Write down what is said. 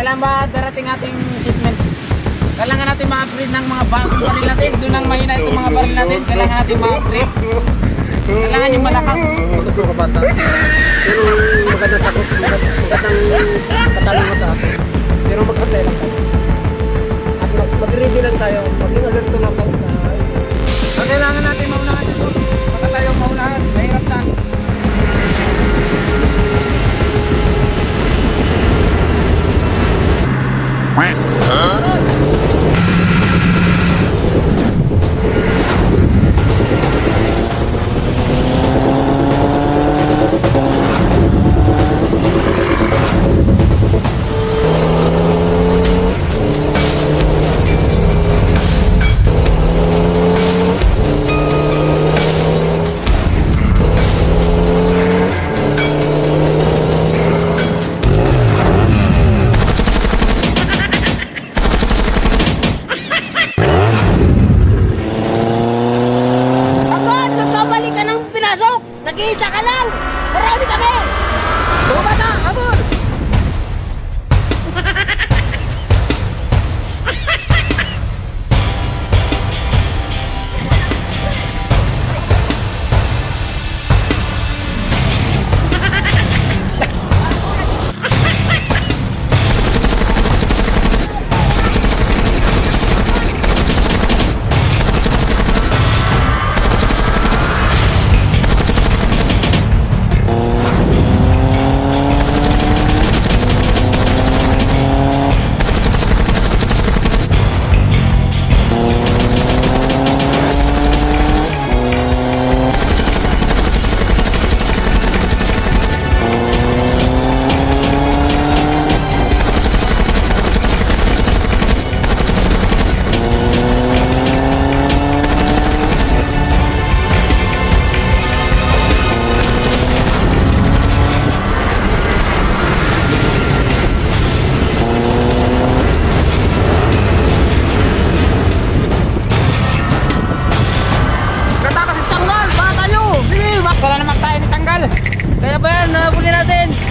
kailan ba darating ating shipment? Kailangan natin ma-upgrade ng mga bagong baril natin. Doon ang mahina itong mga baril natin. Kailangan natin ma-upgrade. Kailangan yung malakas. Gusto ko kabata. Pero maganda sakot. Magandang katalungan sa akin. Pero magkantay lang tayo. At mag-ready lang tayo. Maging alerto lang tayo sa So, kailangan natin maunahan ito. Baka tayo maunahan. Mahirap na. Nag-iisa ka lang! Marami kami! Tuma na! Habol! Sala naman tayo nitanggal. Kaya ba yan, nabuli natin.